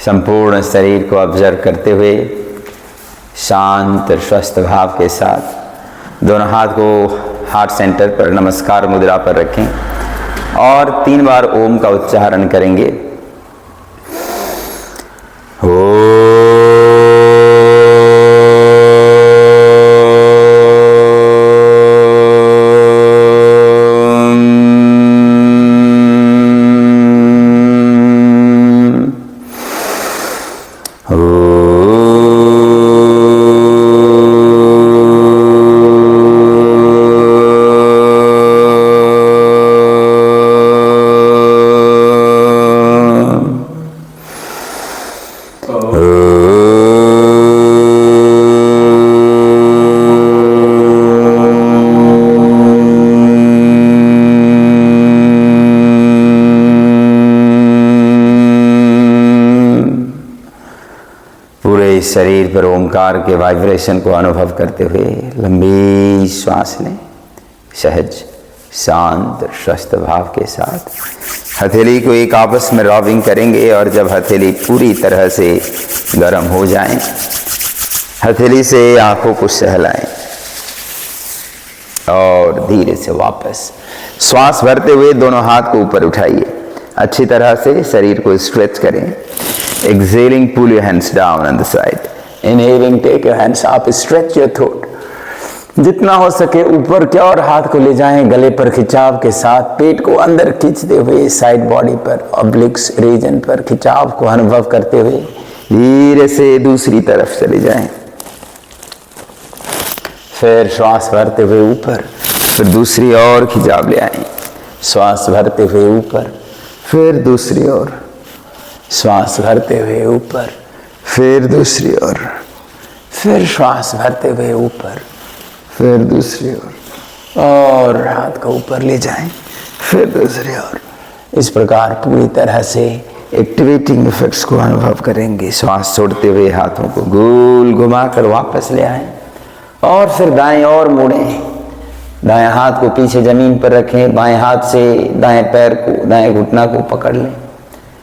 संपूर्ण शरीर को ऑब्जर्व करते हुए शांत और स्वस्थ भाव के साथ दोनों हाथ को हार्ट सेंटर पर नमस्कार मुद्रा पर रखें और 3 बार ओम का उच्चारण करेंगे। शरीर पर ओंकार के वाइब्रेशन को अनुभव करते हुए लंबी श्वास लें। सहज शांत स्वस्थ भाव के साथ हथेली को एक आपस में रॉबिंग करेंगे और जब हथेली पूरी तरह से गर्म हो जाए हथेली से आंखों को सहलाएं और धीरे से वापस श्वास भरते हुए दोनों हाथ को ऊपर उठाइए। अच्छी तरह से शरीर को स्ट्रेच करें। Exhaling, pull your hands down on the side. Inhaling, take your hands up, stretch your throat. जितना हो सके ऊपर की ओर हाथ को ले जाएं, गले पर खिंचाव के साथ पेट को अंदर खींचते हुए साइड बॉडी पर ऑब्लिक्स रीजन पर खिंचाव को अनुभव करते हुए धीरे से दूसरी तरफ चले जाएं। फिर श्वास भरते हुए ऊपर, फिर दूसरी ओर खिंचाव ले आएं। श्वास भरते हुए ऊपर, फिर दूसरी ओर, श्वास भरते हुए ऊपर, फिर दूसरी ओर, फिर श्वास भरते हुए ऊपर, फिर दूसरी ओर और हाथ को ऊपर ले जाएं, फिर दूसरी ओर। इस प्रकार पूरी तरह से एक्टिवेटिंग इफेक्ट्स को अनुभव करेंगे। श्वास छोड़ते हुए हाथों को गोल घुमाकर वापस ले आएं और फिर दाएं ओर मुड़ें। दाएं हाथ को पीछे जमीन पर रखें, बाएं हाथ से दाएं पैर को, दाएं घुटना को पकड़ लें।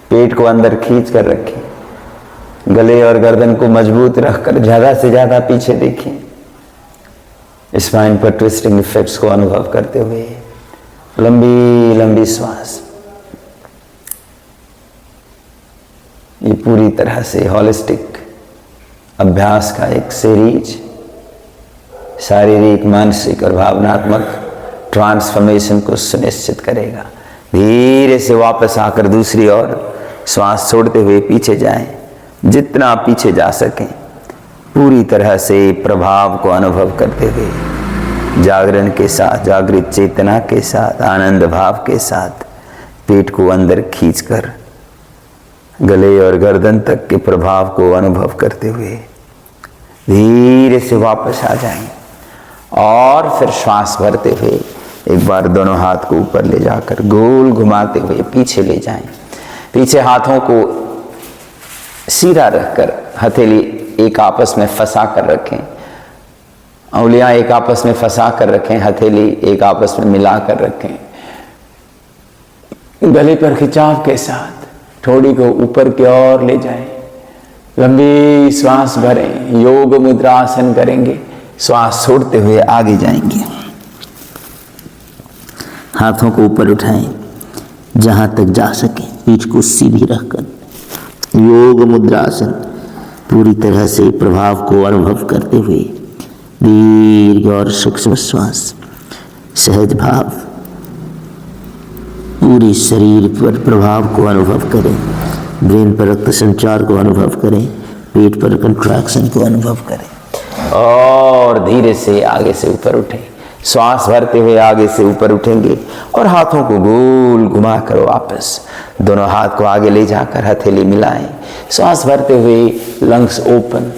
पेट को अंदर खींच कर रखें। गले और गर्दन को मजबूत रखकर ज्यादा से ज्यादा पीछे देखें। स्पाइन पर ट्विस्टिंग इफेक्ट्स को अनुभव करते हुए लंबी लंबी श्वास। ये पूरी तरह से हॉलिस्टिक अभ्यास का एक सीरीज शारीरिक, मानसिक और भावनात्मक ट्रांसफॉर्मेशन को सुनिश्चित करेगा। धीरे से वापस आकर दूसरी ओर श्वास छोड़ते हुए पीछे जाएं, जितना पीछे जा सकें। पूरी तरह से प्रभाव को अनुभव करते हुए जागरण के साथ, जागृत चेतना के साथ, आनंद भाव के साथ पेट को अंदर खींचकर गले और गर्दन तक के प्रभाव को अनुभव करते हुए धीरे से वापस आ जाएं और फिर श्वास भरते हुए एक बार दोनों हाथ को ऊपर ले जाकर गोल घुमाते हुए पीछे ले जाएं। पीछे हाथों को सीधा रखकर हथेली एक आपस में फंसा कर रखें, उंगलियां एक आपस में फंसा कर रखें, हथेली एक आपस में मिला कर रखें। गले पर खिंचाव के साथ ठोड़ी को ऊपर की ओर ले जाएं। लंबी श्वास भरें, योग मुद्रा आसन करेंगे। श्वास छोड़ते हुए आगे जाएंगे। हाथों को ऊपर उठाएं, जहां तक जा सके पीठ को सीधी रखकर योग मुद्रासन पूरी तरह से प्रभाव को अनुभव करते हुए दीर्घ और सूक्ष्म श्वास, सहज भाव पूरे शरीर पर प्रभाव को अनुभव करें। ब्रेन पर रक्त संचार को अनुभव करें, पेट पर कंट्रैक्शन को अनुभव करें और धीरे से आगे से ऊपर उठें। श्वास भरते हुए आगे से ऊपर उठेंगे और हाथों को गोल घुमाकर वापस दोनों हाथ को आगे ले जाकर हथेली मिलाएं। श्वास भरते हुए लंग्स ओपन,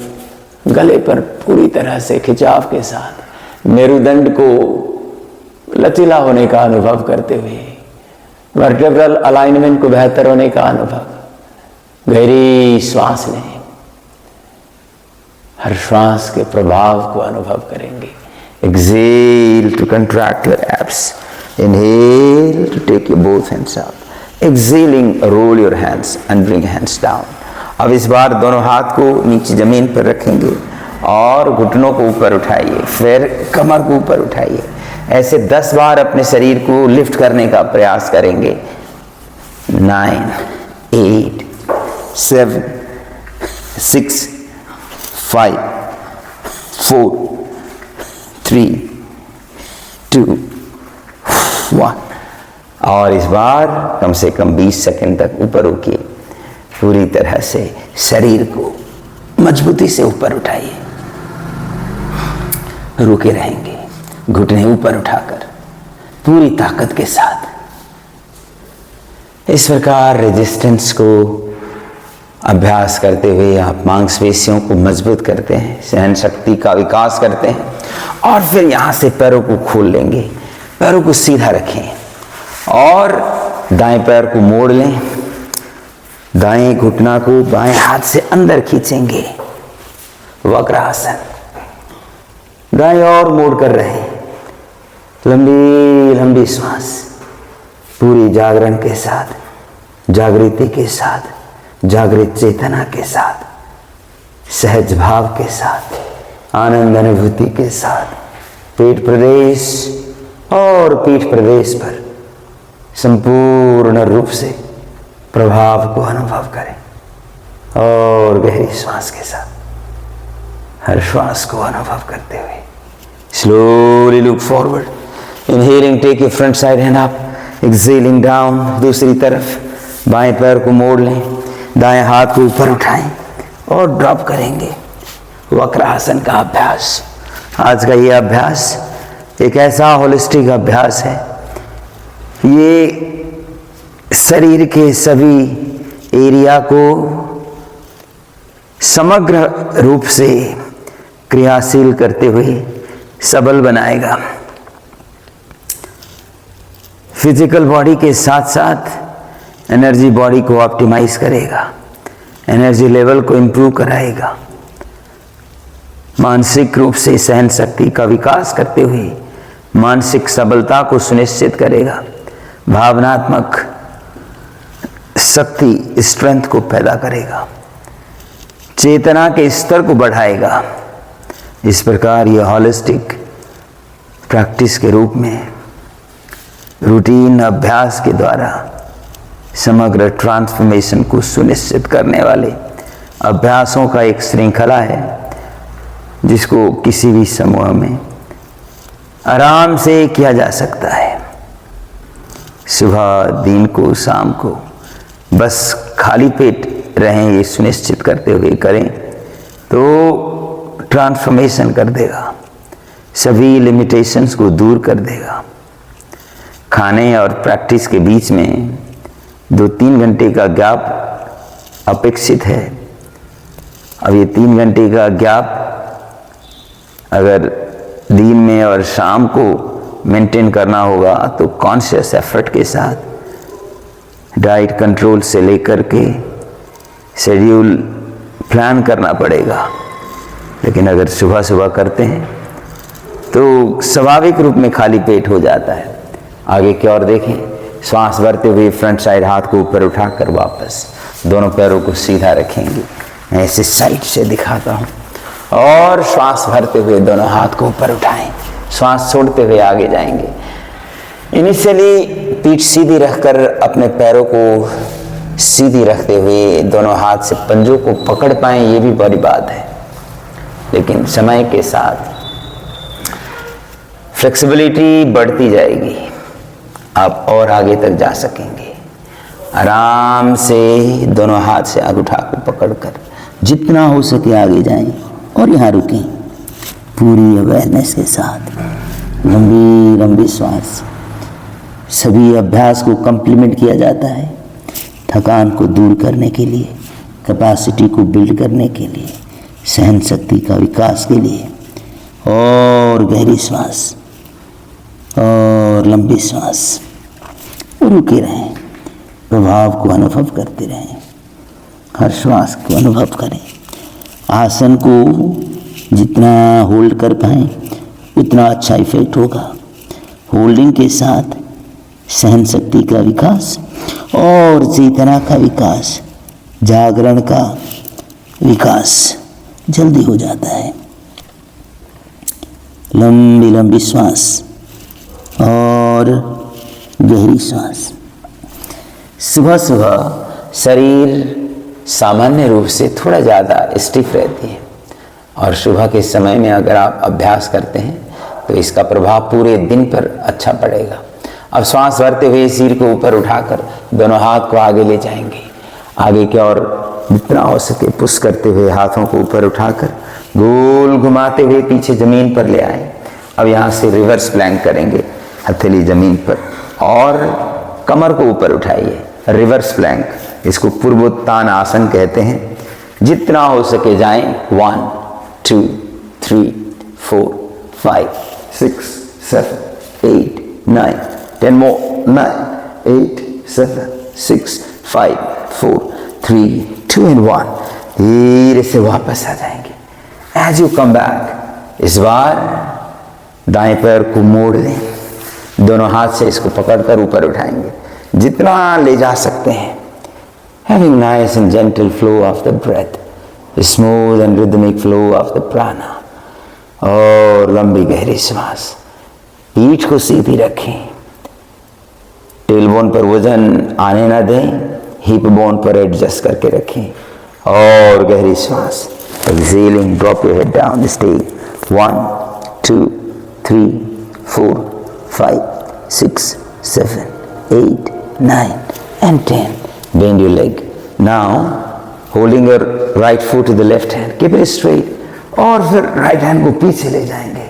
गले पर पूरी तरह से खिंचाव के साथ मेरुदंड को लचीला होने का अनुभव करते हुए वर्टेब्रल अलाइनमेंट को बेहतर होने का अनुभव। गहरी श्वास लें, हर श्वास के प्रभाव को अनुभव करेंगे। Exhale to contract your abs. Inhale to take your both hands up. Exhaling, roll your hands and bring hands down. अब इस बार दोनों हाथ को नीचे जमीन पर रखेंगे और घुटनों को ऊपर उठाइए, फिर कमर को ऊपर उठाइए। ऐसे 10 बार अपने शरीर को लिफ्ट करने का प्रयास करेंगे। 9, 8, 7, 6, 5, 4, 3, 2, 1। और इस बार कम से कम 20 सेकंड तक ऊपर उठिए। पूरी तरह से शरीर को मजबूती से ऊपर उठाइए। रुके रहेंगे, घुटने ऊपर उठाकर पूरी ताकत के साथ। इस प्रकार रेजिस्टेंस को अभ्यास करते हुए आप मांसपेशियों को मजबूत करते हैं, सहन शक्ति का विकास करते हैं। और फिर यहाँ से पैरों को खोल लेंगे, पैरों को सीधा रखें और दाएं पैर को मोड़ लें। दाएं घुटना को बाएं हाथ से अंदर खींचेंगे, वक्रासन। दाएं और मोड़ कर रहे, लंबी लंबी श्वास, पूरी जागरण के साथ, जागृति के साथ, जागृत चेतना के साथ, सहज भाव के साथ, आनंद अनुभूति के साथ। पेट प्रदेश और पीठ प्रदेश पर संपूर्ण रूप से प्रभाव को अनुभव करें और गहरी श्वास के साथ हर श्वास को अनुभव करते हुए slowly look forward. Inhaling, take your front side hand up, exhaling down. दूसरी तरफ बाएं पैर को मोड़ लें, दाएं हाथ को ऊपर उठाएं और ड्रॉप करेंगे। वक्रासन का अभ्यास। आज का ये अभ्यास एक ऐसा होलिस्टिक अभ्यास है, ये शरीर के सभी एरिया को समग्र रूप से क्रियाशील करते हुए सबल बनाएगा। फिजिकल बॉडी के साथ साथ एनर्जी बॉडी को ऑप्टिमाइज करेगा, एनर्जी लेवल को इंप्रूव कराएगा, मानसिक रूप से सहन शक्ति का विकास करते हुए मानसिक सबलता को सुनिश्चित करेगा, भावनात्मक शक्ति स्ट्रेंथ को पैदा करेगा, चेतना के स्तर को बढ़ाएगा। इस प्रकार यह हॉलिस्टिक प्रैक्टिस के रूप में रूटीन अभ्यास के द्वारा समग्र ट्रांसफॉर्मेशन को सुनिश्चित करने वाले अभ्यासों का एक श्रृंखला है, जिसको किसी भी समूह में आराम से किया जा सकता है। सुबह, दिन को, शाम को बस खाली पेट रहें, ये सुनिश्चित करते हुए करें तो ट्रांसफॉर्मेशन कर देगा, सभी लिमिटेशंस को दूर कर देगा। खाने और प्रैक्टिस के बीच में 2-3 घंटे का गैप अपेक्षित है। अब ये 3 घंटे का गैप अगर दिन में और शाम को मेंटेन करना होगा तो कॉन्शियस एफर्ट के साथ डाइट कंट्रोल से लेकर के शेड्यूल प्लान करना पड़ेगा। लेकिन अगर सुबह सुबह करते हैं तो स्वाभाविक रूप में खाली पेट हो जाता है। आगे की ओर देखें, श्वास भरते हुए फ्रंट साइड हाथ को ऊपर उठाकर वापस दोनों पैरों को सीधा रखेंगे। मैं इसे साइड से दिखाता हूँ। और श्वास भरते हुए दोनों हाथ को ऊपर उठाएं, श्वास छोड़ते हुए आगे जाएंगे। इनिशियली पीठ सीधी रखकर अपने पैरों को सीधी रखते हुए दोनों हाथ से पंजों को पकड़ पाएं, ये भी बड़ी बात है। लेकिन समय के साथ फ्लेक्सिबिलिटी बढ़ती जाएगी, आप और आगे तक जा सकेंगे। आराम से दोनों हाथ से अंगूठा को पकड़कर जितना हो सके आगे जाएं और यहाँ रुकें पूरी अवेयरनेस के साथ। लंबी लंबी श्वास। सभी अभ्यास को कंप्लीमेंट किया जाता है थकान को दूर करने के लिए, कैपेसिटी को बिल्ड करने के लिए, सहन शक्ति का विकास के लिए। और गहरी श्वास और लंबी श्वास। रुके रहें, प्रभाव को अनुभव करते रहें, हर श्वास को अनुभव करें। आसन को जितना होल्ड कर पाएं उतना अच्छा इफेक्ट होगा। होल्डिंग के साथ सहन शक्ति का विकास और चेतना का विकास जागरण का विकास जल्दी हो जाता है। लंबी लंबी श्वास और गहरी श्वास। सुबह सुबह शरीर सामान्य रूप से थोड़ा ज़्यादा स्टिफ रहती है और सुबह के समय में अगर आप अभ्यास करते हैं तो इसका प्रभाव पूरे दिन पर अच्छा पड़ेगा। अब श्वास भरते हुए सिर को ऊपर उठाकर दोनों हाथ को आगे ले जाएंगे। आगे की ओर जितना हो सके पुश करते हुए हाथों को ऊपर उठाकर गोल घुमाते हुए पीछे जमीन पर ले आए। अब यहाँ से रिवर्स प्लैंक करेंगे, हथेली जमीन पर और कमर को ऊपर उठाइए। रिवर्स प्लैंक, इसको पूर्वोत्तान आसन कहते हैं। जितना हो सके जाएं। 1 2 3 4 5 6 7 8 9 10 more 9 8 7 6 5 4 3 2 and 1। धीरे से वापस आ जाएंगे। एज यू कम बैक इस बार दाएं पैर को मोड़ दें, दोनों हाथ से इसको पकड़कर ऊपर उठाएंगे जितना ले जा सकते हैं। Having nice and gentle flow of the breath, a smooth and rhythmic flow of the prana। और लंबी गहरी श्वास। पीठ को सीधी रखें, टेलबोन पर वजन आने ना दें, हिप बोन पर एडजस्ट करके रखें और गहरी श्वास। Exhaling, drop your head down the stage। 1 2 3 4 5 6 7 8 9 and 10। Bend your leg। Now holding your right foot to the left hand, keep it straight और फिर राइट हैंड को पीछे ले जाएंगे।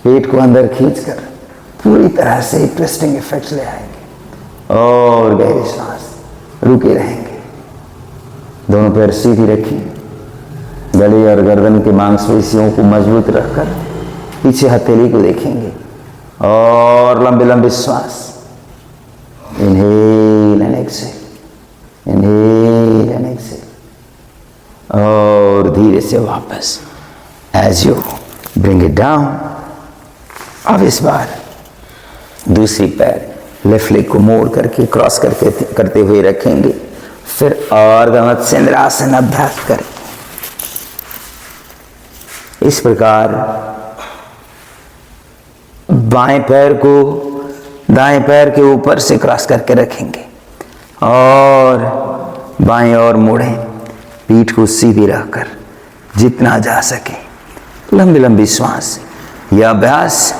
पेट को अंदर खींचकर पूरी तरह से ट्विस्टिंग इफेक्ट्स ले आएंगे और गहरी सांस। रुके रहेंगे। दोनों पैर सीधी रखिए, गले और गर्दन के मांसपेशियों को मजबूत रखकर पीछे हथेली को देखेंगे और लंबी लंबी श्वास। Inhale and exhale, inhale and exhale और धीरे से वापस। As you bring it down. अब इस बार दूसरी पैर लेफ्ट लेग को मोड़ करके क्रॉस करके करते हुए रखेंगे। फिर अर्धमत्स्येंद्रासन अभ्यास करें। इस प्रकार बाएं पैर को दाएं पैर के ऊपर से क्रॉस करके रखेंगे और बाएं ओर मोड़ें, पीठ को सीधी रखकर जितना जा सके लंबी लंबी श्वास। यह अभ्यास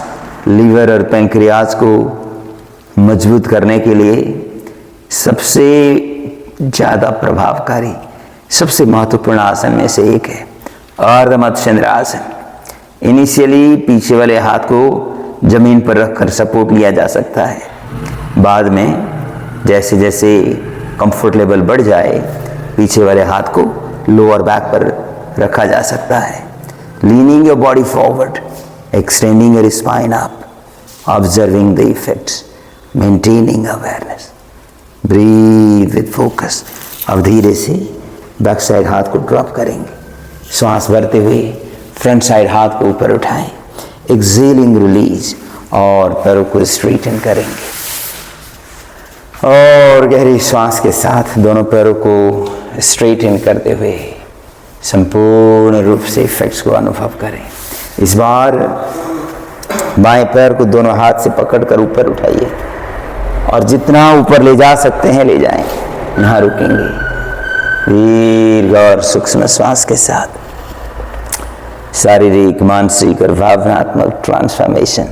लीवर और पैंक्रियाज को मजबूत करने के लिए सबसे ज़्यादा प्रभावकारी, सबसे महत्वपूर्ण आसन में से एक है अर्धमत्स्येंद्रासन। इनिशियली पीछे वाले हाथ को जमीन पर रखकर सपोर्ट लिया जा सकता है। बाद में जैसे जैसे कंफर्ट लेवल बढ़ जाए पीछे वाले हाथ को लोअर बैक पर रखा जा सकता है। Leaning your body forward, extending your spine up, observing the effects, maintaining awareness, breathe with focus. अब धीरे से बैक साइड हाथ को ड्रॉप करेंगे। श्वास भरते हुए फ्रंट साइड हाथ को ऊपर उठाएं, एक्सेलिंग रिलीज और पैरों को स्ट्रेटन करेंगे और गहरी श्वास के साथ दोनों पैरों को स्ट्रेटन करते हुए संपूर्ण रूप से इफेक्ट्स को अनुभव करें। इस बार बाएं पैर को दोनों हाथ से पकड़कर ऊपर उठाइए और जितना ऊपर ले जा सकते हैं ले जाएं। यहाँ रुकेंगे। दीर्घ और सूक्ष्म श्वास के साथ शारीरिक, मानसिक और भावनात्मक ट्रांसफॉर्मेशन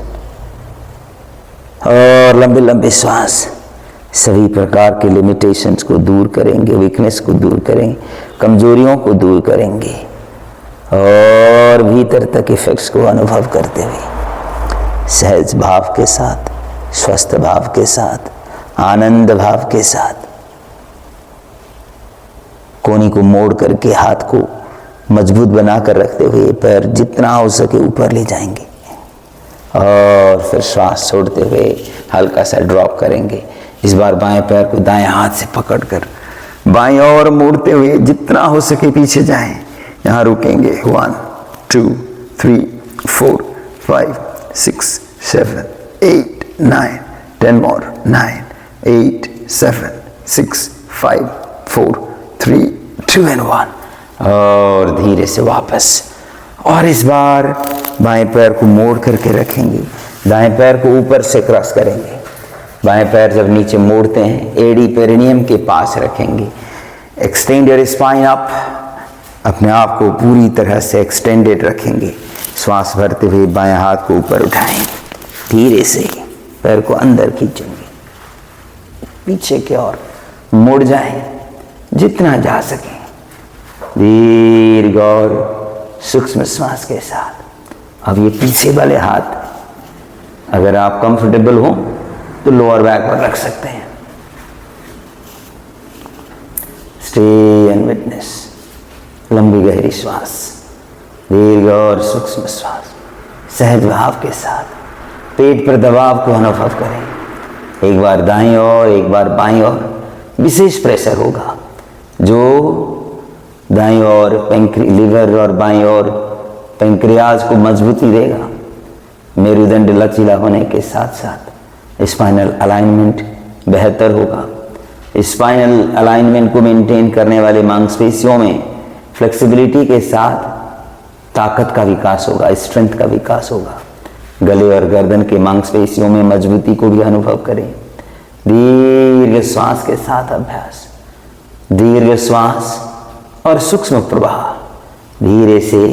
और लंबी लंबी श्वास सभी प्रकार के लिमिटेशंस को दूर करेंगे, वीकनेस को दूर करेंगे, कमजोरियों को दूर करेंगे और भीतर तक इफेक्ट्स को अनुभव करते हुए सहज भाव के साथ, स्वस्थ भाव के साथ, आनंद भाव के साथ कोनी को मोड़ करके हाथ को मजबूत बनाकर रखते हुए पैर जितना हो सके ऊपर ले जाएंगे और फिर श्वास छोड़ते हुए हल्का सा ड्रॉप करेंगे। इस बार बाएं पैर को दाएं हाथ से पकड़कर बाएं ओर मोड़ते हुए जितना हो सके पीछे जाएं। यहाँ रुकेंगे। 1 2 3 4 5 6 7 8 9 10 more 9 8 7 6 5 4 3 2 and 1 और धीरे से वापस। और इस बार बाएं पैर को मोड़ करके रखेंगे, दाएं पैर को ऊपर से क्रॉस करेंगे। बाएं पैर जब नीचे मोड़ते हैं एडी पेरिनियम के पास रखेंगे। एक्सटेंड योर स्पाइन अप, अपने आप को पूरी तरह से एक्सटेंडेड रखेंगे। श्वास भरते हुए बाएं हाथ को ऊपर उठाएंगे, धीरे से पैर को अंदर खींचेंगे, पीछे की ओर मुड़ जाएं जितना जा सके, दीर्घ और सूक्ष्म श्वास के साथ। अब ये पीछे वाले हाथ अगर आप कंफर्टेबल हो तो लोअर बैक पर रख सकते हैं। Stay and witness. लंबी गहरी श्वास, दीर्घ और सूक्ष्म श्वास, सहज भाव के साथ पेट पर दबाव को अनुभव करें। एक बार दाईं ओर, एक बार बाईं ओर। विशेष प्रेशर होगा जो दाईं ओर लीवर और बाईं ओर पेंक्रियाज को मजबूती देगा। मेरुदंड लचीला होने के साथ साथ स्पाइनल अलाइनमेंट बेहतर होगा। स्पाइनल अलाइनमेंट को मेंटेन करने वाले मांसपेशियों में फ्लेक्सिबिलिटी के साथ ताकत का विकास होगा, स्ट्रेंथ का विकास होगा। गले और गर्दन के मांसपेशियों में मजबूती को भी अनुभव करें। दीर्घ श्वास के साथ अभ्यास, दीर्घ श्वास और सूक्ष्म प्रवाह। धीरे से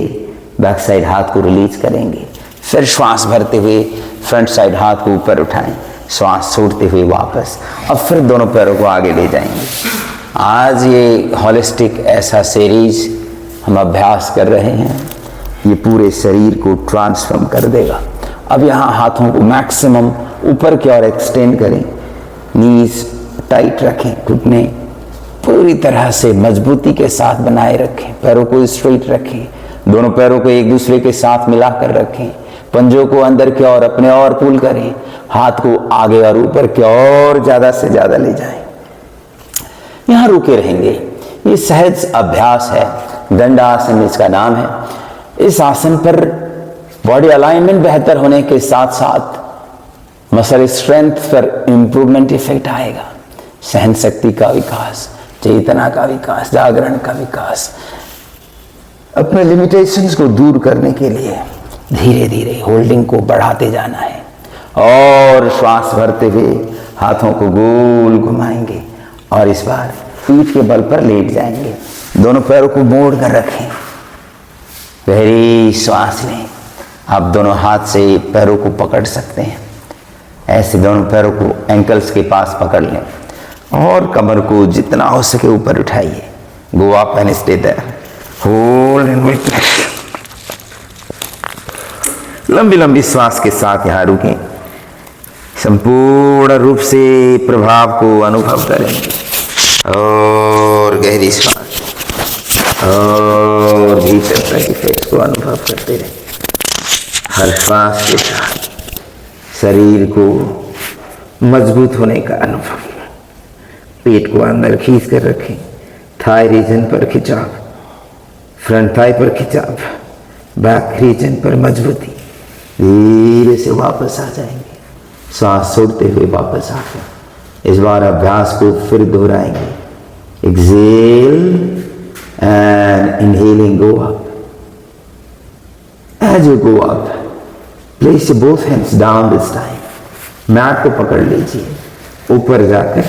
बैक साइड हाथ को रिलीज करेंगे, फिर श्वास भरते हुए फ्रंट साइड हाथ को ऊपर उठाएं, श्वास छोड़ते हुए वापस। अब फिर दोनों पैरों को आगे ले जाएंगे। आज ये होलिस्टिक ऐसा सीरीज हम अभ्यास कर रहे हैं, ये पूरे शरीर को ट्रांसफॉर्म कर देगा। अब यहाँ हाथों को मैक्सिमम ऊपर की ओर एक्सटेंड करें, नीज टाइट रखें, घुटने पूरी तरह से मजबूती के साथ बनाए रखें, पैरों को स्ट्रेट रखें, दोनों पैरों को एक दूसरे के साथ मिलाकर रखें, पंजों को अंदर की ओर अपने और पुल करें, हाथ को आगे और ऊपर की ओर ज्यादा से ज्यादा ले जाएं। यहां रुके रहेंगे। ये सहज अभ्यास है, दंडासन इसका नाम है। इस आसन पर बॉडी अलाइनमेंट बेहतर होने के साथ साथ मसल स्ट्रेंथ पर इंप्रूवमेंट इफेक्ट आएगा। सहन शक्ति का विकास, चेतना का विकास, जागरण का विकास। अपने लिमिटेशंस को दूर करने के लिए धीरे धीरे होल्डिंग को बढ़ाते जाना है और श्वास भरते हुए हाथों को गोल घुमाएंगे और इस बार पीठ के बल पर लेट जाएंगे। दोनों पैरों को मोड़ कर रखें, गहरी श्वास लें। आप दोनों हाथ से पैरों को पकड़ सकते हैं, ऐसे दोनों पैरों को एंकल्स के पास पकड़ लें और कमर को जितना हो सके ऊपर उठाइए। Go up and stay there, hold and witness. लंबी लंबी श्वास के साथ यहां रुकें, संपूर्ण रूप से प्रभाव को अनुभव करेंगे और गहरी श्वास और भीतर तक इफेक्ट को अनुभव करते रहें। हर श्वास के साथ शरीर को मजबूत होने का अनुभव। पेट को अंदर खींच कर रखें, थाई रीजन पर खिंचाव, फ्रंट थाई पर खिंचाव, बैक रीजन पर मजबूती। धीरे से वापस आ जाएंगे, सांस छोड़ते हुए वापस आकर इस बार अभ्यास को फिर दोहराएंगे। Exhale and inhaling, go up. As you go up, place both hands down this time. Mat को पकड़ लीजिए, ऊपर जाकर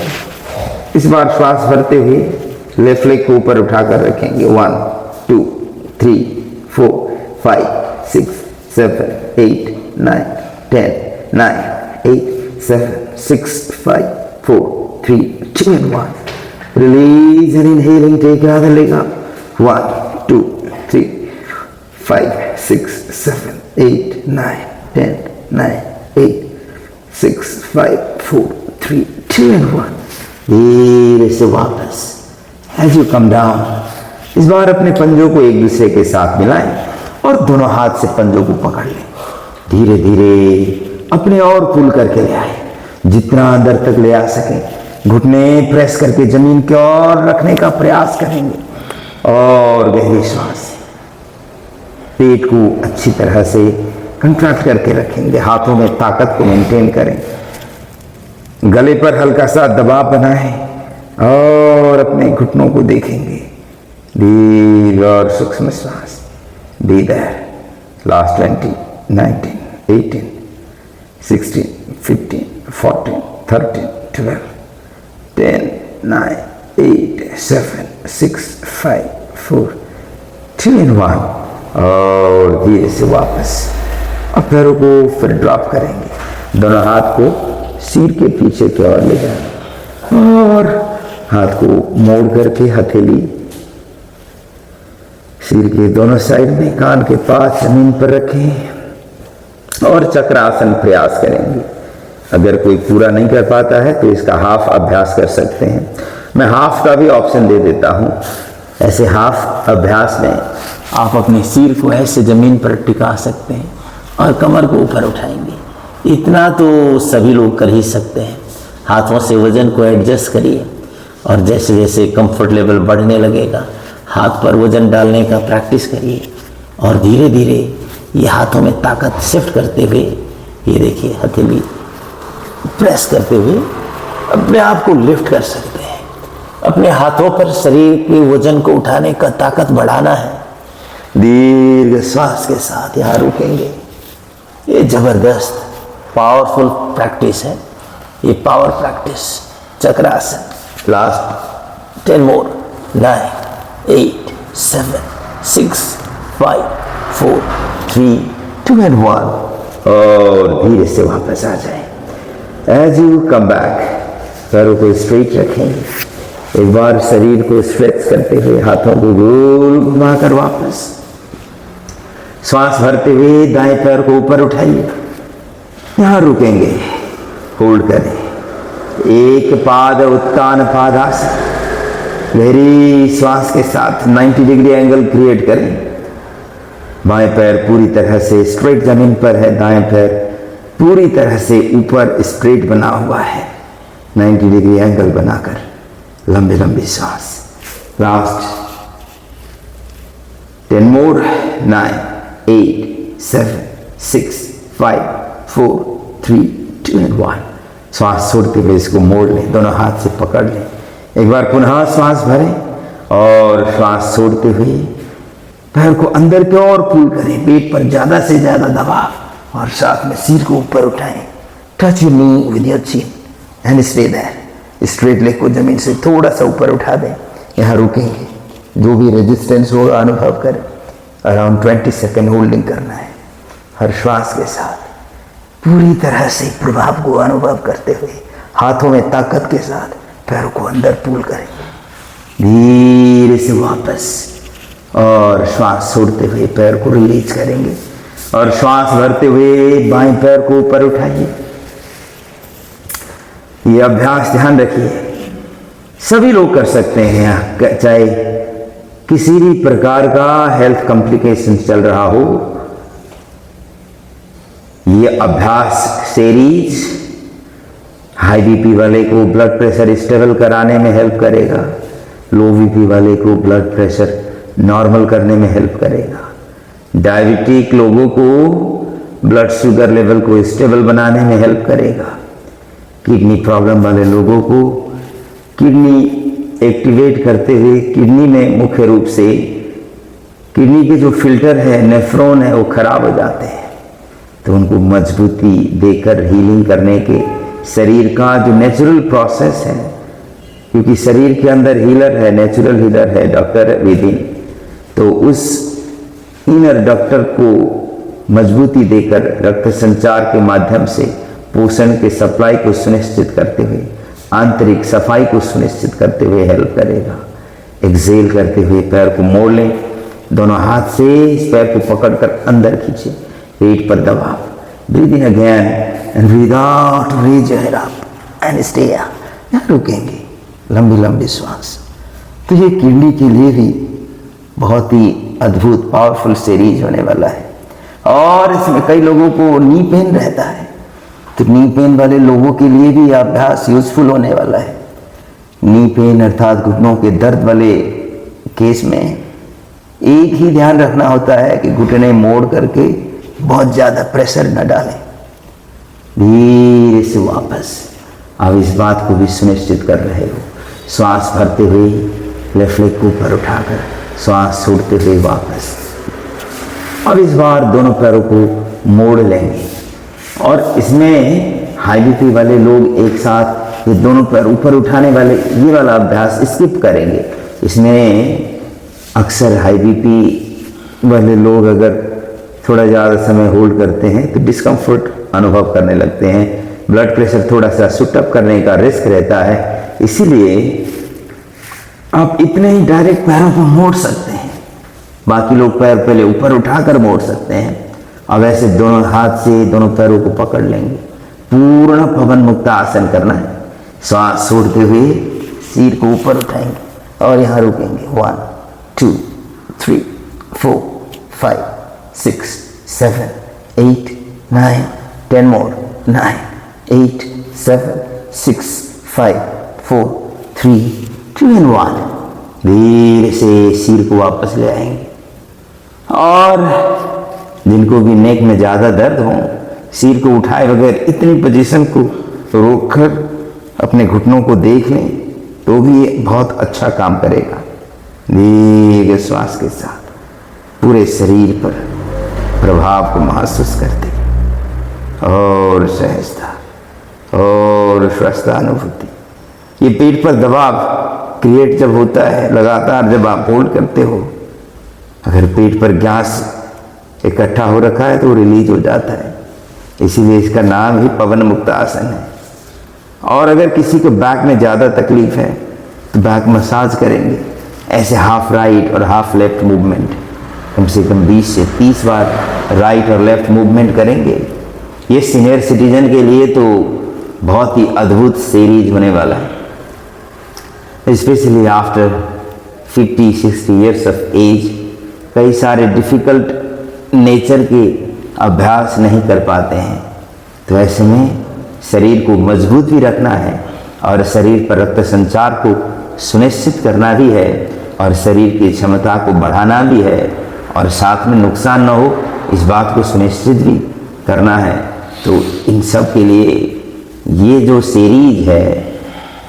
इस बार श्वास भरते हुए लेफ्ट लेग को ऊपर उठाकर रखेंगे। 1 2 3 4 5 6 7 8 9 10 9 8 7 6 5 4 3 2 and 1. Release and inhaling, take another leg up. 1 2 3 5 6 7 8 9 10 9 8 6 5 4 3 2 and 1. धीरे से वापस। As you come down, इस बार अपने पंजों को एक दूसरे के साथ मिलाएं और दोनों हाथ से पंजों को पकड़ लें। धीरे धीरे अपने और पुल करके ले आए, जितना अंदर तक ले आ सके। घुटने प्रेस करके जमीन की ओर रखने का प्रयास करेंगे और गहरी श्वास। पेट को अच्छी तरह से कंट्रैक्ट करके रखेंगे, हाथों में ताकत को मेंटेन करें। गले पर हल्का सा दबाव बनाएं और अपने घुटनों को देखेंगे। दीर्घ और सूक्ष्म श्वास। Be there. लास्ट 20, 19, 18, 16, 15, 14, 13, 12, 10, 9, 8, 7, 6, 5, 4, 3, 1 और धीरे से वापस। अब पैरों को फिर ड्रॉप करेंगे। दोनों हाथ को सिर के पीछे की ओर ले जाएंगे और हाथ को मोड़ करके हथेली सिर के दोनों साइड में कान के पास जमीन पर रखें और चक्रासन प्रयास करेंगे। अगर कोई पूरा नहीं कर पाता है तो इसका हाफ अभ्यास कर सकते हैं। मैं हाफ का भी ऑप्शन दे देता हूं। ऐसे हाफ अभ्यास में आप अपने सिर को ऐसे जमीन पर टिका सकते हैं और कमर को ऊपर उठाएंगे। इतना तो सभी लोग कर ही सकते हैं। हाथों से वजन को एडजस्ट करिए और जैसे जैसे कंफर्ट लेवल बढ़ने लगेगा हाथ पर वजन डालने का प्रैक्टिस करिए और धीरे धीरे ये हाथों में ताकत शिफ्ट करते हुए ये देखिए हथेली प्रेस करते हुए अपने आप को लिफ्ट कर सकते हैं। अपने हाथों पर शरीर के वजन को उठाने का ताकत बढ़ाना है। दीर्घ श्वास के साथ यहाँ रुकेंगे। ये जबरदस्त पावरफुल प्रैक्टिस है। ये power practice chakrasana. Last 10 more. 9, 8, 7, 6, 5, 4, 3, 2 and 1 और धीरे से वापस आ जाए। एज यू कम बैक पैरों को स्ट्रेट रखेंगे। एक बार शरीर को स्ट्रेच करते हुए हाथों को गोल घुमाकर वापस श्वास भरते हुए दाएं पैर को ऊपर उठाइए। यहां रुकेंगे। होल्ड करें। एक पाद उत्तान पादासन। गहरी श्वास के साथ 90 डिग्री एंगल क्रिएट करें। बाएं पैर पूरी तरह से स्ट्रेट जमीन पर है। दाएं पैर पूरी तरह से ऊपर स्ट्रेट बना हुआ है। 90 डिग्री एंगल बनाकर लंबी लंबी श्वास। Last 10 more. 9, 8, 7, 6, 5, 4, 3, 2 and 1 श्वास छोड़ते हुए इसको मोड़ लें। दोनों हाथ से पकड़ लें। एक बार पुनः श्वास भरें और श्वास छोड़ते हुए पैर को अंदर की ओर पुल करें। पेट पर ज्यादा से ज्यादा दबाव और साथ में सिर को ऊपर उठाएं। Touch your knee with your chin and stay there. Straight leg को जमीन से थोड़ा सा ऊपर उठा दें। यहाँ रुकेंगे। जो भी रेजिस्टेंस होगा अनुभव करें। अराउंड 20 सेकेंड होल्डिंग करना है। हर श्वास के साथ पूरी तरह से प्रभाव को अनुभव करते हुए हाथों में ताकत के साथ पैरों को अंदर पुल करेंगे। धीरे से वापस और श्वास छोड़ते हुए पैर को रिलीज करेंगे और श्वास भरते हुए बाएं पैर को ऊपर उठाइए। ये अभ्यास ध्यान रखिए सभी लोग कर सकते हैं। चाहे किसी भी प्रकार का हेल्थ कॉम्प्लिकेशन चल रहा हो, ये अभ्यास सीरीज हाई बीपी वाले को ब्लड प्रेशर स्टेबल कराने में हेल्प करेगा। लो बीपी वाले को ब्लड प्रेशर नॉर्मल करने में हेल्प करेगा। डायबिटिक लोगों को ब्लड शुगर लेवल को स्टेबल बनाने में हेल्प करेगा। किडनी प्रॉब्लम वाले लोगों को किडनी एक्टिवेट करते हुए किडनी में मुख्य रूप से किडनी के जो फिल्टर है नेफ्रॉन है वो खराब हो जाते हैं, तो उनको मजबूती देकर हीलिंग करने के शरीर का जो नेचुरल प्रोसेस है, क्योंकि शरीर के अंदर हीलर है, नेचुरल हीलर है डॉक्टर विदिन, तो उस इनर डॉक्टर को मजबूती देकर रक्त संचार के माध्यम से पोषण के सप्लाई को सुनिश्चित करते हुए आंतरिक सफाई को सुनिश्चित करते हुए हेल्प करेगा। एक्सेल करते हुए पैर को मोड़ लें। दोनों हाथ से इस पैर को पकड़कर अंदर खींचे। पेट पर दबाव। Breathe in again and breathe out. Raise your head up and stay here. यहाँ रुकेंगे। लंबी लंबी श्वास। तो ये किडनी के लिए भी बहुत ही अद्भुत पावरफुल सीरीज होने वाला है। और इसमें कई लोगों को नी पेन रहता है, तो नी पेन वाले लोगों के लिए भी अभ्यास यूजफुल होने वाला है। नी पेन अर्थात घुटनों के दर्द वाले केस में एक ही ध्यान रखना होता है कि घुटने मोड़ करके बहुत ज्यादा प्रेशर न डालें। धीरे से वापस। अब इस बात को भी सुनिश्चित कर रहे हो, श्वास भरते हुए लेफ्ट लेग को ऊपर उठाकर श्वास छोड़ते हुए वापस। अब इस बार दोनों पैरों को मोड़ लेंगे और इसमें हाई बीपी वाले लोग एक साथ ये दोनों पैर ऊपर उठाने वाले ये वाला अभ्यास स्किप करेंगे। इसमें अक्सर हाई बीपी वाले लोग अगर थोड़ा ज़्यादा समय होल्ड करते हैं तो डिस्कम्फर्ट अनुभव करने लगते हैं, ब्लड प्रेशर थोड़ा सा सुटअप करने का रिस्क रहता है। इसीलिए आप इतने ही डायरेक्ट पैरों को मोड़ सकते हैं, बाकी लोग पैर पहले ऊपर उठाकर मोड़ सकते हैं। अब ऐसे दोनों हाथ से दोनों पैरों को पकड़ लेंगे, पूर्ण पवन मुक्त आसन करना है। श्वास छोड़ते हुए सिर को ऊपर उठाएंगे और यहाँ रुकेंगे। 1 2 3 4 5 6 7 8 9 10 मोर 9 8 7 6 5 4 3 2 and 1। धीरे से सिर को वापस ले आएंगे और जिनको भी नेक में ज़्यादा दर्द हो सिर को उठाए बगैर इतनी पोजीशन को रोककर अपने घुटनों को देख लें तो भी ये बहुत अच्छा काम करेगा। दीर्घ श्वास के साथ पूरे शरीर पर प्रभाव को महसूस करते और सहजता और स्वस्थता अनुभूति। ये पेट पर दबाव क्रिएट जब होता है लगातार जब आप होल्ड करते हो, अगर पेट पर गैस इकट्ठा हो रखा है तो रिलीज हो जाता है, इसीलिए इसका नाम ही पवन मुक्त आसन है। और अगर किसी को बैक में ज़्यादा तकलीफ है तो बैक मसाज करेंगे, ऐसे हाफ राइट और हाफ लेफ्ट मूवमेंट कम से कम 20 से 30 बार राइट और लेफ्ट मूवमेंट करेंगे। ये सीनियर सिटीजन के लिए तो बहुत ही अद्भुत सीरीज होने वाला है, specially after 50-60 years of age. कई सारे डिफ़िकल्ट नेचर के अभ्यास नहीं कर पाते हैं, तो ऐसे में शरीर को मजबूत भी रखना है और शरीर पर रक्त संचार को सुनिश्चित करना भी है और शरीर की क्षमता को बढ़ाना भी है और साथ में नुकसान न हो इस बात को सुनिश्चित भी करना है। तो इन सब के लिए ये जो सीरीज है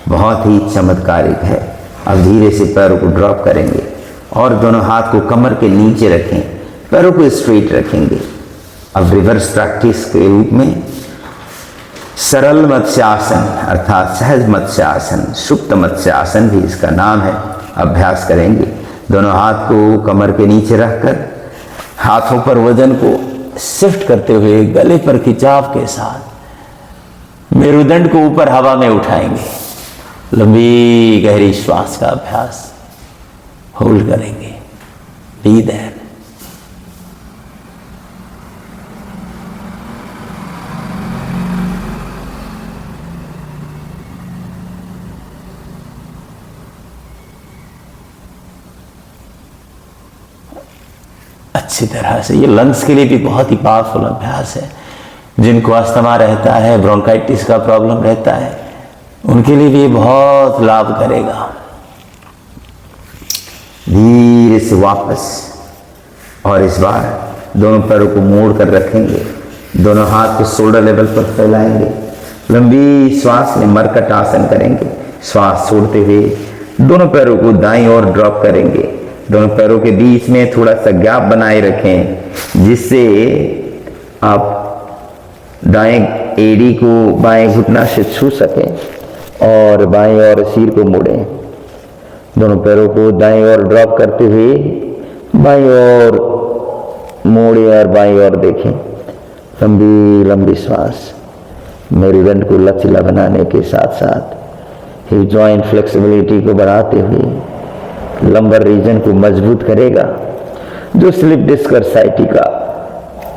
बहुत ही चमत्कारिक है। अब धीरे से पैरों को ड्रॉप करेंगे और दोनों हाथ को कमर के नीचे रखें, पैरों को स्ट्रेट रखेंगे। अब रिवर्स प्रैक्टिस के रूप में सरल मत्स्यासन अर्थात सहज मत्स्यासन, सुप्त मत्स्यासन भी इसका नाम है, अभ्यास करेंगे। दोनों हाथ को कमर के नीचे रखकर हाथों पर वजन को शिफ्ट करते हुए गले पर खिंचाव के साथ मेरुदंड को ऊपर हवा में उठाएंगे। लंबी गहरी श्वास का अभ्यास होल्ड करेंगे। Be there. अच्छी तरह से ये लंग्स के लिए भी बहुत ही पावरफुल अभ्यास है। जिनको अस्थमा रहता है, ब्रोंकाइटिस का प्रॉब्लम रहता है, उनके लिए भी ये बहुत लाभ करेगा। धीरे से वापस और इस बार दोनों पैरों को मोड़ कर रखेंगे, दोनों हाथ को शोल्डर लेवल पर फैलाएंगे, लंबी श्वास में मरकट आसन करेंगे। श्वास छोड़ते हुए दोनों पैरों को दाईं ओर ड्रॉप करेंगे। दोनों पैरों के बीच में थोड़ा सा गैप बनाए रखें जिससे आप दाएं एड़ी को बाएं घुटना से छू सकें और बाएं ओर सिर को मोड़ें। दोनों पैरों को दाएं ओर ड्रॉप करते हुए बाएं ओर मोड़े और बाएं ओर देखें। लंबी लंबी श्वास मेरुदंड को लचीला बनाने के साथ साथ हिप जॉइंट फ्लेक्सिबिलिटी को बढ़ाते हुए लंबर रीजन को मजबूत करेगा, जो स्लिप डिस्क और साइटिका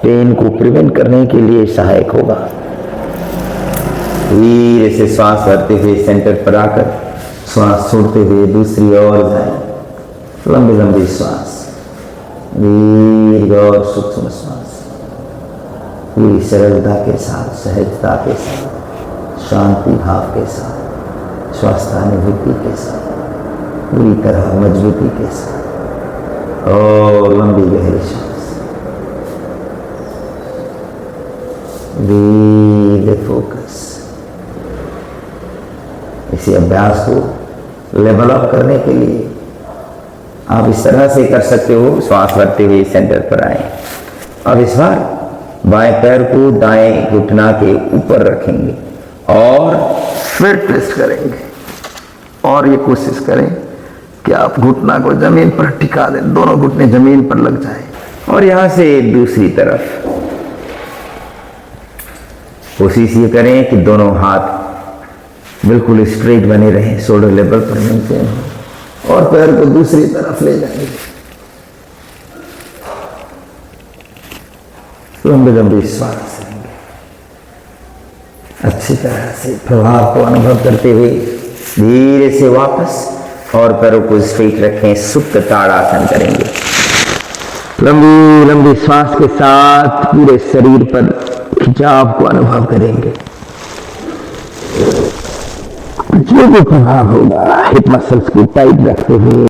पेन को प्रिवेंट करने के लिए सहायक होगा। धीरे से श्वास भरते हुए सेंटर पर आकर श्वास छोड़ते हुए दूसरी ओर जाएं। लंबी लंबी श्वास, दीर्घ और सूक्ष्म श्वास, पूरी सरलता के साथ, सहजता के साथ, शांति भाव के साथ, स्वास्थ्यानुभूति के साथ, पूरी तरह मजबूती के साथ और लंबी गहरी श्वास। धीरे फोकस। इसी अभ्यास को लेवल अप करने के लिए आप इस तरह से कर सकते हो। श्वास भरते हुए सेंटर पर आए। अब इस बार बाएं पैर को दाएं घुटना के ऊपर रखेंगे और फिर ट्विस्ट करेंगे और ये कोशिश करें कि आप घुटना को जमीन पर टिका दें, दोनों घुटने जमीन पर लग जाएं। और यहां से दूसरी तरफ कोशिश ये करें कि दोनों हाथ बिल्कुल स्ट्रेट बने रहें, शोल्डर लेवल पर मेंटेन हो और पैर को दूसरी तरफ ले जाएंगे। लंबे लंबे श्वास लेंगे, अच्छी तरह से प्रभाव को अनुभव करते हुए धीरे से वापस और पैरों को स्ट्रेट रखें। सुप्त ताड़ासन करेंगे। लंबी लंबी श्वास के साथ पूरे शरीर पर खिंचाव को अनुभव करेंगे। जो भी प्रभाव होगा हिप मसल्स को टाइट रखते हुए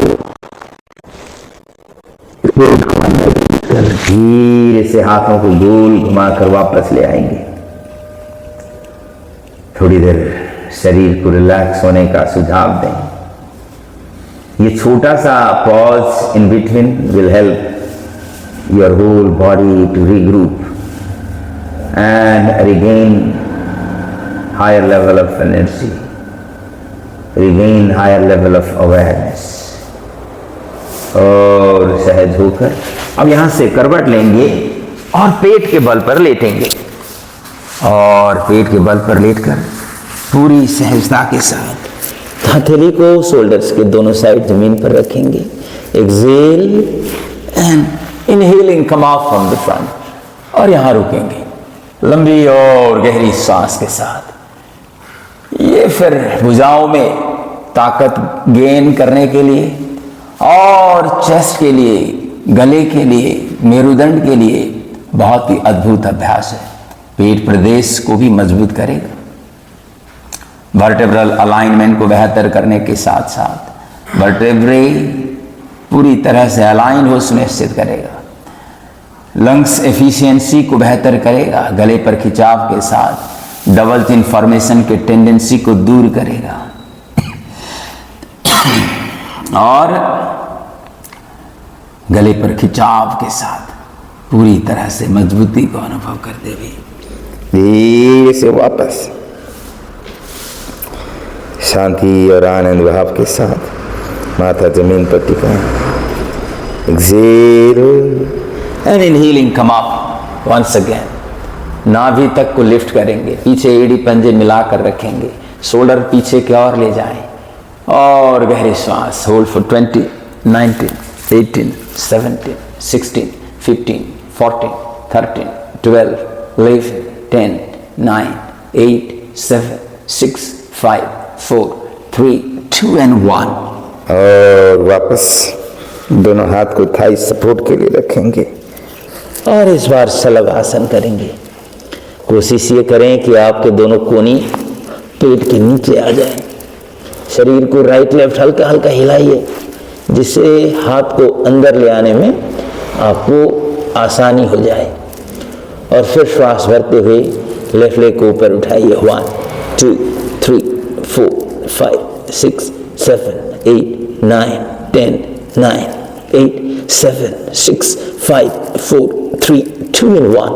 पेट को अंदर कर धीरे से हाथों को गोल घुमाकर वापस ले आएंगे। थोड़ी देर शरीर को रिलैक्स होने का सुझाव दें। ये छोटा सा pause in between will help your whole body to regroup and regain higher level of energy, regain higher level of awareness। और सहज होकर अब यहां से करवट लेंगे और पेट के बल पर लेटेंगे और पेट के बल पर लेटकर पूरी सहजता के साथ हथेली को शोल्डर्स के दोनों साइड जमीन पर रखेंगे। Exhale and inhaling come out from the front और यहां रुकेंगे लंबी और गहरी सांस के साथ। ये फिर भुजाओं में ताकत गेन करने के लिए और चेस्ट के लिए, गले के लिए, मेरुदंड के लिए बहुत ही अद्भुत अभ्यास है। पेट प्रदेश को भी मजबूत करेगा, वर्टेब्रल अलाइनमेंट को बेहतर करने के साथ साथ वर्टेब्रे पूरी तरह से अलाइन हो सुनिश्चित करेगा, लंग्स एफिशिएंसी को बेहतर करेगा, गले पर खिंचाव के साथ डबल चिन फॉर्मेशन के टेंडेंसी को दूर करेगा और गले पर खिंचाव के साथ पूरी तरह से मजबूती को अनुभव करते हुए धीरे से वापस शांति और आनंद भाव के साथ माथा जमीन पर टिकाएं। Exhale and inhaling come up once again। नाभि तक को लिफ्ट करेंगे, पीछे एड़ी पंजे मिलाकर रखेंगे, शोल्डर पीछे की ओर ले जाएं और गहरी श्वास होल्ड फॉर 20, 19, 18, 17, 16, 15, 14, 13, 12, 11, 10, 9, 8, 7, 6, 5, 4, 3, 2 and 1 और वापस दोनों हाथ को थाई सपोर्ट के लिए रखेंगे और इस बार शलभ आसन करेंगे। कोशिश ये करें कि आपके दोनों कोनी पेट के नीचे आ जाएं। शरीर को राइट लेफ्ट हल्का हल्का हिलाइए जिससे हाथ को अंदर ले आने में आपको आसानी हो जाए और फिर श्वास भरते हुए लेफ्ट लेग को ऊपर उठाइए। 1, 2, 3, 4, 5, 6, 7, 8, 9, 10, 9, 8, 7, 6, 5, 4, 3, 2 and 1।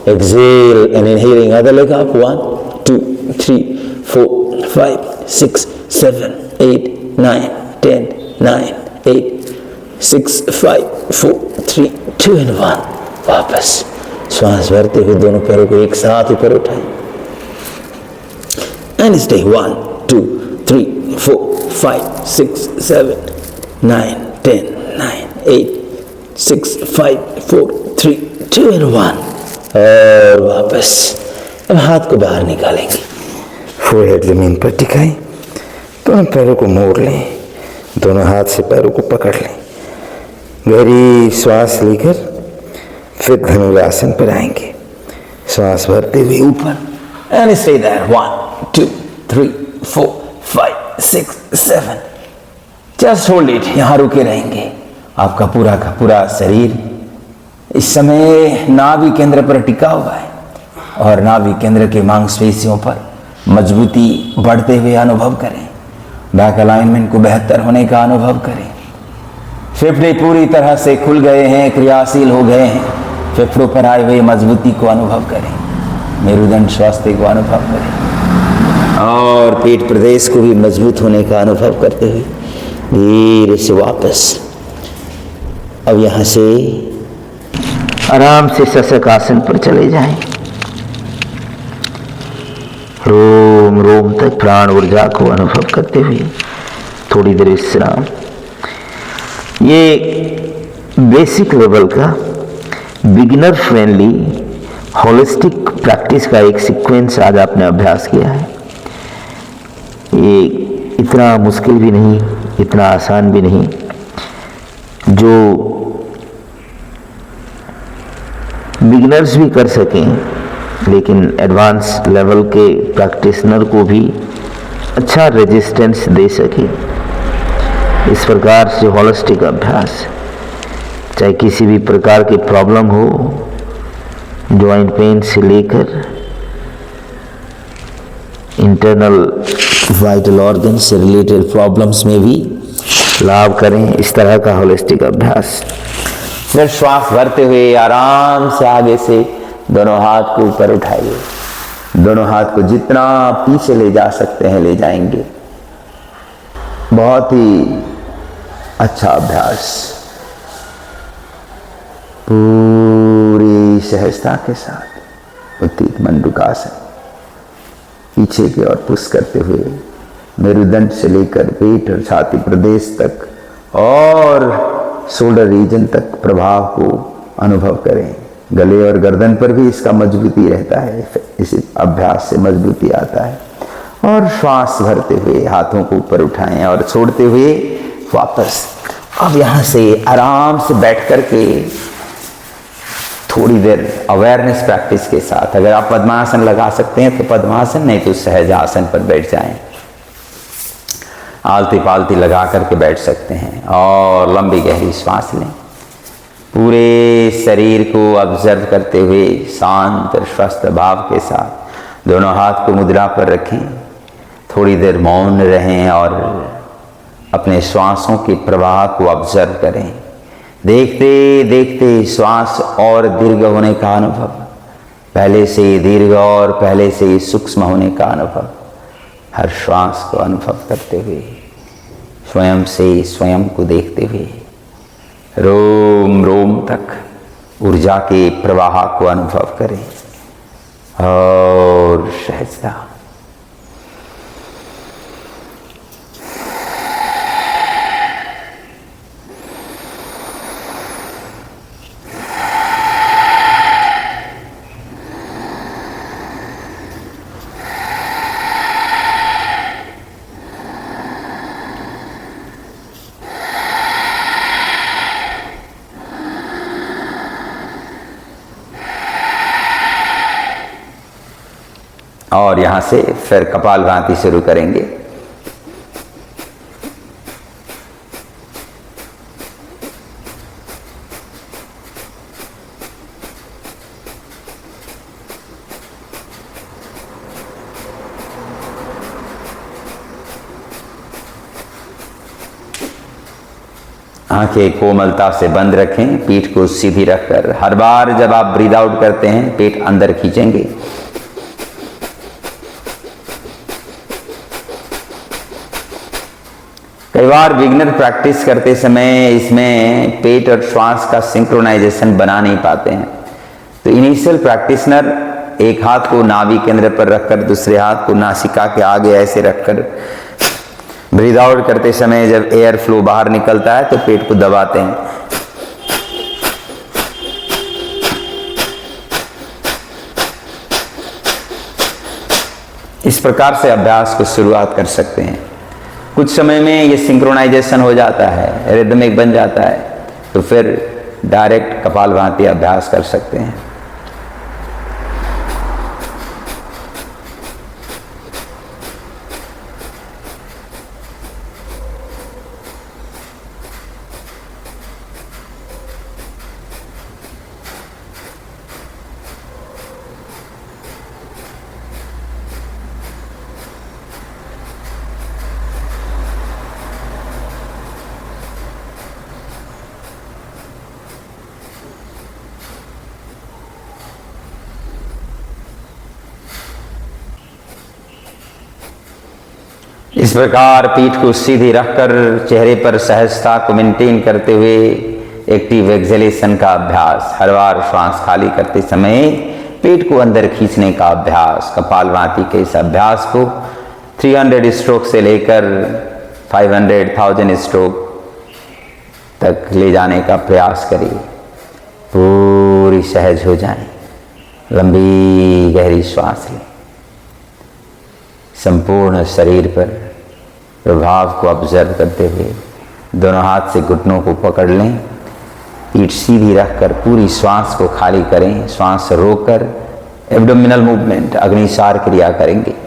Exhale and inhaling other leg up। 1, 2, 3, 4, 5, 6, 7, 8, 9, 10, 9, 8, 6, 5, 4, 3, 2 and 1। वापस श्वास भरते हुए दोनों पैरों को एक साथ ऊपर उठाएं and stay। 1, 2, 3, 4, 5, 6, 7, 9, 10, 9, 8, 6, 5, 4, 3, 2 and 1 और वापस अब हाथ को बाहर निकालेंगे, फोरहेड जमीन पर टिकाएं, दोनों पैरों को मोड़ लें, दोनों हाथ से पैरों को पकड़ लें, गहरी श्वास लेकर फिर धनुरासन पर आएंगे। श्वास भरते हुए ऊपर and stay there। 1, 2, 3, 4, 5, 6, 7 just hold it. यहां रुके रहेंगे। आपका पूरा का पूरा शरीर इस समय नाभि केंद्र पर टिका हुआ है और नाभि केंद्र के मांसपेशियों पर मजबूती बढ़ते हुए अनुभव करें, बैक अलाइनमेंट को बेहतर होने का अनुभव करें। फेफड़े पूरी तरह से खुल गए हैं, क्रियाशील हो गए हैं। फेफड़ों पर आए हुए मजबूती को अनुभव करें, मेरुदंड स्वास्थ्य को अनुभव करें और पेट प्रदेश को भी मजबूत होने का अनुभव करते हुए धीरे से वापस अब यहाँ से आराम से शशक आसन पर चले जाएं। रोम रोम तक प्राण ऊर्जा को अनुभव करते हुए थोड़ी देर विश्राम। ये बेसिक लेवल का बिगिनर फ्रेंडली होलिस्टिक प्रैक्टिस का एक सीक्वेंस आज आपने अभ्यास किया है। ये इतना मुश्किल भी नहीं, इतना आसान भी नहीं। जो बिगिनर्स भी कर सकें, लेकिन एडवांस लेवल के प्रैक्टिशनर को भी अच्छा रेजिस्टेंस दे सके, इस प्रकार से होलिस्टिक अभ्यास, चाहे किसी भी प्रकार की प्रॉब्लम हो, जॉइंट पेन से लेकर इंटरनल वाइटल ऑर्गन से रिलेटेड प्रॉब्लम्स में भी लाभ करें, इस तरह का होलिस्टिक अभ्यास। फिर श्वास भरते हुए आराम से आगे से दोनों हाथ को ऊपर उठाइए। दोनों हाथ को जितना पीछे ले जा सकते हैं ले जाएंगे। बहुत ही अच्छा अभ्यास, पूरी सहजता के साथ उत्थित मंडूकासन, पीछे की ओर पुश करते हुए मेरुदंड से लेकर पेट और छाती प्रदेश तक और शोल्डर रीजन तक प्रभाव को अनुभव करें। गले और गर्दन पर भी इसका मजबूती रहता है, इस अभ्यास से मजबूती आता है। और श्वास भरते हुए हाथों को ऊपर उठाएं और छोड़ते हुए वापस। अब यहाँ से आराम से बैठ करके थोड़ी देर अवेयरनेस प्रैक्टिस के साथ, अगर आप पद्मासन लगा सकते हैं तो पद्मासन, नहीं तो सहज आसन पर बैठ जाएं। आलती पालती लगा करके बैठ सकते हैं और लंबी गहरी श्वास लें। पूरे शरीर को ऑब्जर्व करते हुए शांत और स्वस्थ भाव के साथ दोनों हाथ को मुद्रा पर रखें। थोड़ी देर मौन रहें और अपने श्वासों के प्रवाह को ऑब्जर्व करें। देखते देखते श्वास और दीर्घ होने का अनुभव, पहले से दीर्घ और पहले से सूक्ष्म होने का अनुभव, हर श्वास को अनुभव करते हुए स्वयं से स्वयं को देखते हुए रोम रोम तक ऊर्जा के प्रवाह को अनुभव करें और सहजता। और यहां से फिर कपालभाति शुरू करेंगे। आंखें कोमलता से बंद रखें, पीठ को सीधी रखकर। हर बार जब आप ब्रीद आउट करते हैं पेट अंदर खींचेंगे। कई बार बिगिनर प्रैक्टिस करते समय इसमें पेट और श्वास का सिंक्रोनाइजेशन बना नहीं पाते हैं, तो इनिशियल प्रैक्टिशनर एक हाथ को नाभि केंद्र पर रखकर दूसरे हाथ को नासिका के आगे ऐसे रखकर ब्रीद आउट करते समय जब एयर फ्लो बाहर निकलता है तो पेट को दबाते हैं। इस प्रकार से अभ्यास को शुरुआत कर सकते हैं। कुछ समय में ये सिंक्रोनाइजेशन हो जाता है, रिदमिक बन जाता है, तो फिर डायरेक्ट कपालभाति अभ्यास कर सकते हैं। प्रकार पीठ को सीधी रखकर चेहरे पर सहजता को मेंटेन करते हुए एक्टिव एक्सेलेशन का अभ्यास। हर बार श्वास खाली करते समय पेट को अंदर खींचने का अभ्यास। कपालभाति के इस अभ्यास को 300 स्ट्रोक से लेकर 500,000 स्ट्रोक तक ले जाने का प्रयास करिए। पूरी सहज हो जाए। लंबी गहरी श्वास लें। संपूर्ण शरीर पर प्रभाव को ऑब्जर्व करते हुए दोनों हाथ से घुटनों को पकड़ लें। पीठ सीधी रखकर पूरी श्वास को खाली करें। श्वास रोककर एब्डोमिनल मूवमेंट अग्निसार क्रिया करेंगे।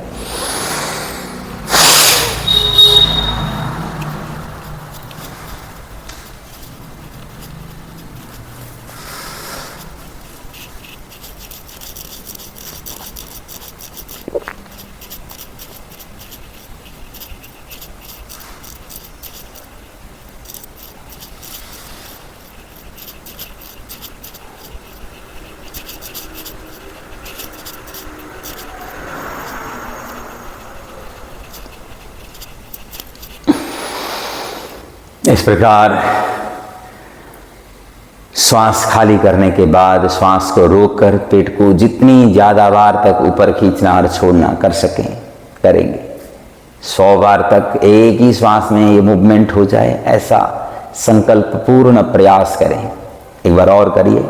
इस प्रकार श्वास खाली करने के बाद श्वास को रोककर पेट को जितनी ज़्यादा बार तक ऊपर खींचना और छोड़ना कर सकें करेंगे। 100 बार तक एक ही श्वास में ये मूवमेंट हो जाए, ऐसा संकल्प पूर्ण प्रयास करें। एक बार और करिए।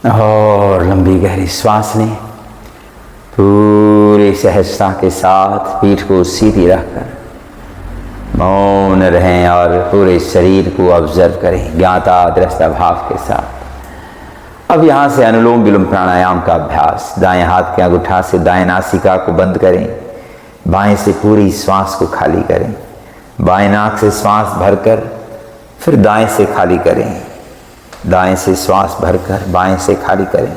और लंबी गहरी श्वास लें। पूरी सहजता के साथ पीठ को सीधी रखकर मौन रहें और पूरे शरीर को ऑब्जर्व करें ज्ञाता दृष्टा भाव के साथ। अब यहाँ से अनुलोम विलोम प्राणायाम का अभ्यास। दाएं हाथ के अंगूठा से दाएं नासिका को बंद करें। बाएं से पूरी श्वास को खाली करें। बाएं नाक से श्वास भरकर फिर दाएं से खाली करें। दाएं से श्वास भरकर बाएं से खाली करें।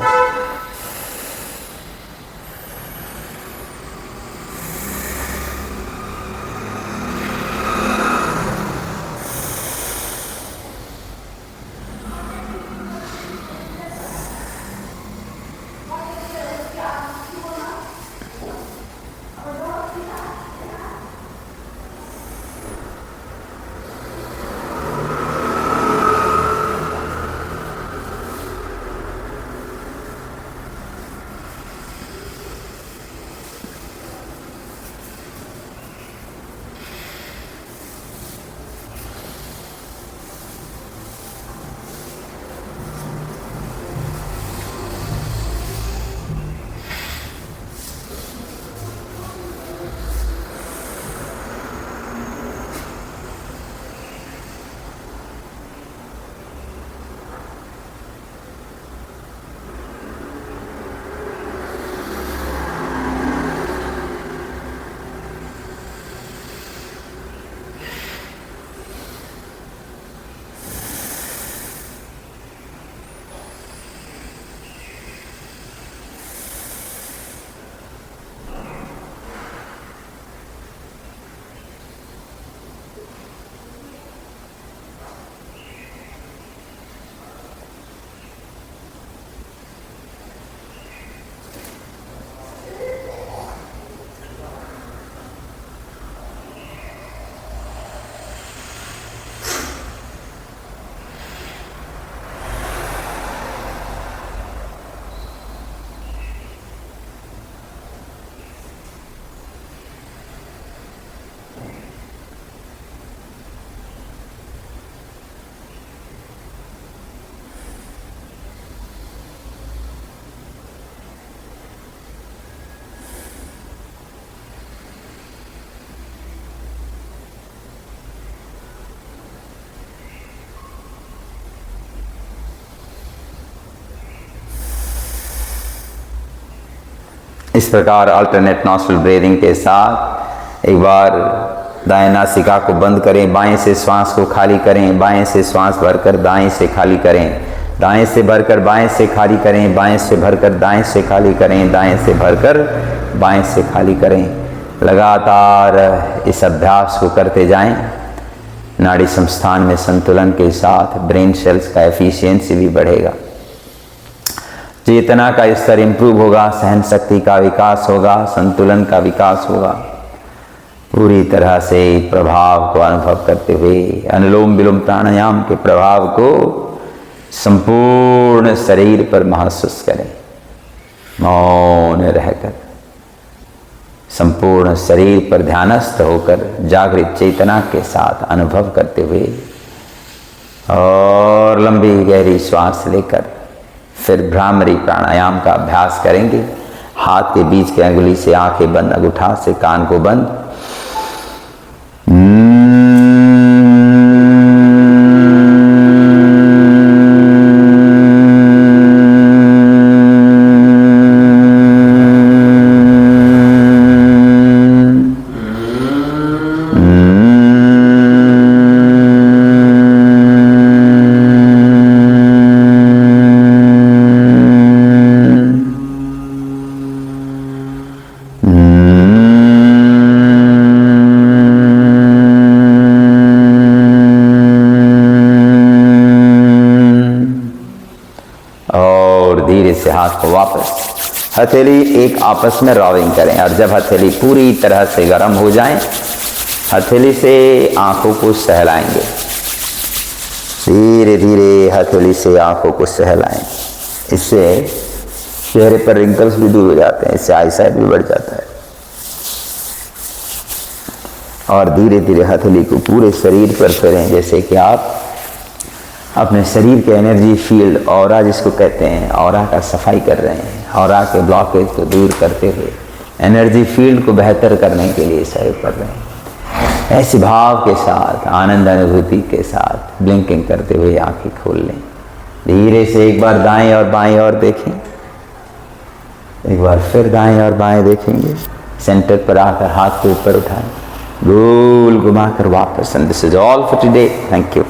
इस प्रकार अल्टरनेट नॉस्ट्रल ब्रीदिंग के साथ एक बार दाएं नासिका को बंद करें। बाएं से श्वास को खाली करें। बाएं से श्वास भरकर दाएं से खाली करें। दाएं से भरकर बाएं से खाली करें, बाएं से भरकर दाएं से खाली करें, दाएं से भरकर बाएं से खाली करें। लगातार इस अभ्यास को करते जाएं। नाड़ी संस्थान में संतुलन के साथ ब्रेन सेल्स का एफिशिएंसी भी बढ़ेगा, चेतना का स्तर इंप्रूव होगा, सहन शक्ति का विकास होगा, संतुलन का विकास होगा। पूरी तरह से प्रभाव को अनुभव करते हुए अनुलोम विलोम प्राणायाम के प्रभाव को संपूर्ण शरीर पर महसूस करें। मौन रहकर संपूर्ण शरीर पर ध्यानस्थ होकर जागृत चेतना के साथ अनुभव करते हुए और लंबी गहरी श्वास लेकर फिर भ्रामरी प्राणायाम का अभ्यास करेंगे। हाथ के बीच की अंगुली से आंखें बंद, अंगूठा से कान को बंद। से हाथ को वापस, हथेली एक आपस में रॉविंग करें। और जब हथेली पूरी तरह से गर्म हो जाए, हथेली से आंखों को सहलाएंगे। धीरे धीरे हथेली से आंखों को सहलाएं। इससे चेहरे पर रिंकल्स भी दूर हो जाते हैं, इससे आई साइट भी बढ़ जाता है। और धीरे धीरे हथेली को पूरे शरीर पर फेरें, जैसे कि आप अपने शरीर के एनर्जी फील्ड, ऑरा जिसको कहते हैं, ऑरा का सफाई कर रहे हैं। ऑरा के ब्लॉकेज को दूर करते हुए एनर्जी फील्ड को बेहतर करने के लिए सहयोग कर रहे हैं। ऐसे भाव के साथ, आनंद अनुभूति के साथ ब्लिंकिंग करते हुए आंखें खोल लें। धीरे से एक बार दाएं और बाएं और देखें, एक बार फिर दाएं और बाएं देखेंगे। सेंटर पर आकर हाथ को ऊपर उठाएं, गोल घुमाकर वापस। And this is all for today. Thank you.